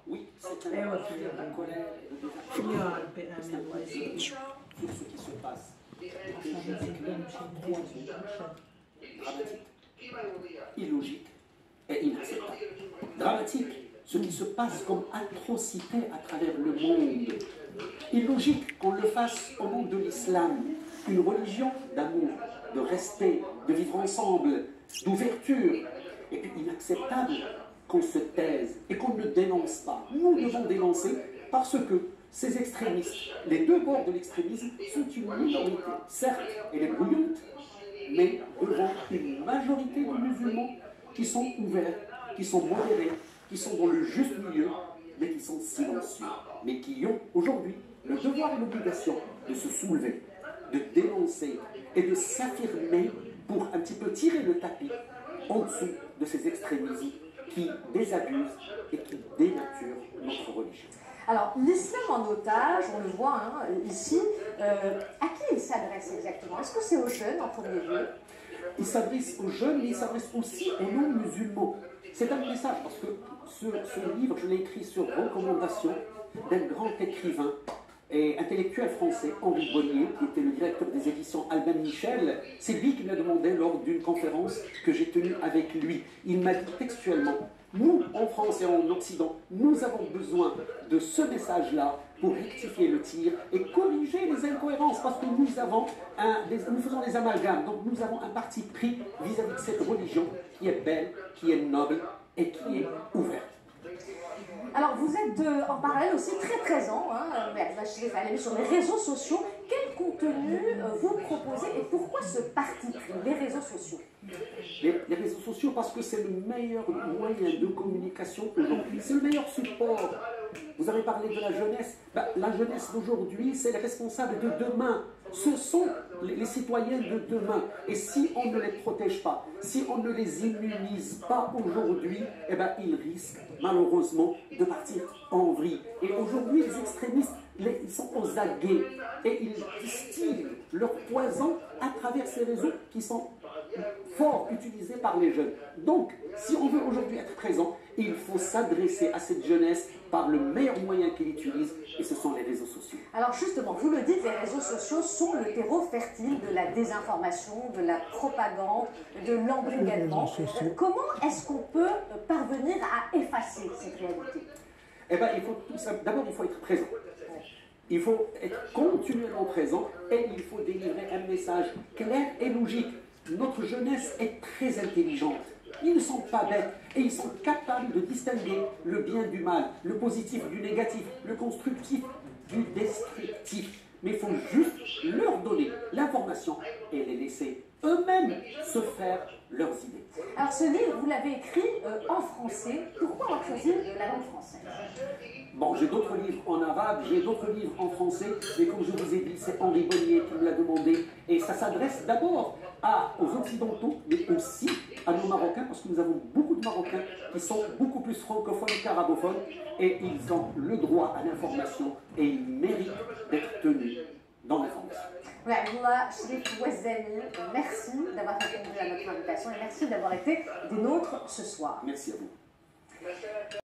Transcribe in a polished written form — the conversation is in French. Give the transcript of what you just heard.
Oui, c'est la colère sur ce qui se passe. Dramatique, illogique et inacceptable. Dramatique, ce qui se passe comme atrocité à travers le monde. Illogique qu'on le fasse au nom de l'islam, une religion d'amour, de respect, de vivre ensemble, d'ouverture. Et puis inacceptable qu'on se taise et qu'on ne dénonce pas. Nous devons dénoncer parce que ces extrémistes, les deux bords de l'extrémisme, sont une minorité. Certes, elle est bruyante, mais devant une majorité de musulmans qui sont ouverts, qui sont modérés, qui sont dans le juste milieu, mais qui sont silencieux, mais qui ont aujourd'hui le devoir et l'obligation de se soulever, de dénoncer et de s'affirmer pour un petit peu tirer le tapis en dessous de ces extrémismes qui désabusent et qui dénaturent notre religion. Alors, l'islam en otage, on le voit ici, à qui il s'adresse exactement? Est-ce que c'est aux jeunes en premier lieu? Il s'adresse aux jeunes, mais il s'adresse aussi aux non-musulmans. C'est un message, parce que ce livre, je l'ai écrit sur recommandation d'un grand écrivain et intellectuel français, Henri Bonnier, qui était le directeur des éditions Albin Michel. C'est lui qui me l'a demandé lors d'une conférence que j'ai tenue avec lui. Il m'a dit textuellement: nous, en France et en Occident, nous avons besoin de ce message-là pour rectifier le tir et corriger les incohérences, parce que nous faisons des amalgames, donc nous avons un parti pris vis-à-vis de cette religion qui est belle, qui est noble et qui est ouverte. Alors, vous êtes en parallèle aussi très présent sur les réseaux sociaux. Quel contenu vous proposez et pourquoi ce parti pris, les réseaux sociaux? Les réseaux sociaux, parce que c'est le meilleur moyen de communication aujourd'hui, c'est le meilleur support. Vous avez parlé de la jeunesse. La jeunesse d'aujourd'hui, c'est les responsables de demain. Ce sont les citoyens de demain. Et si on ne les protège pas, si on ne les immunise pas aujourd'hui, eh ben, ils risquent malheureusement de partir en vrille. Et aujourd'hui, les extrémistes, ils sont aux aguets et ils distillent leur poison à travers ces réseaux qui sont fort utilisés par les jeunes. Donc, si on veut aujourd'hui être présent, il faut s'adresser à cette jeunesse par le meilleur moyen qu'ils utilisent, et ce sont les réseaux sociaux. Alors justement, vous le dites, les réseaux sociaux sont le terreau fertile de la désinformation, de la propagande, de l'embrigadement. Comment est-ce qu'on peut parvenir à effacer cette réalité? Eh bien, d'abord, il faut être présent. Il faut être continuellement présent et il faut délivrer un message clair et logique. Notre jeunesse est très intelligente. Ils ne sont pas bêtes et ils sont capables de distinguer le bien du mal, le positif du négatif, le constructif du destructif. Mais il faut juste leur donner l'information et les laisser eux-mêmes se faire leurs idées. Alors ce livre, vous l'avez écrit en français. Pourquoi avoir choisi la langue française? Bon, j'ai d'autres livres en arabe, j'ai d'autres livres en français, mais comme je vous ai dit, c'est Henri Bonnier qui me l'a demandé. Et ça s'adresse d'abord aux Occidentaux, mais aussi à nos Marocains, parce que nous avons beaucoup de Marocains qui sont beaucoup plus francophones qu'arabophones, et ils ont le droit à l'information, et ils méritent d'être tenus dans l'information. Abdullah Cherif Ouazzani, merci d'avoir répondu à notre invitation et merci d'avoir été des nôtres ce soir. Merci à vous.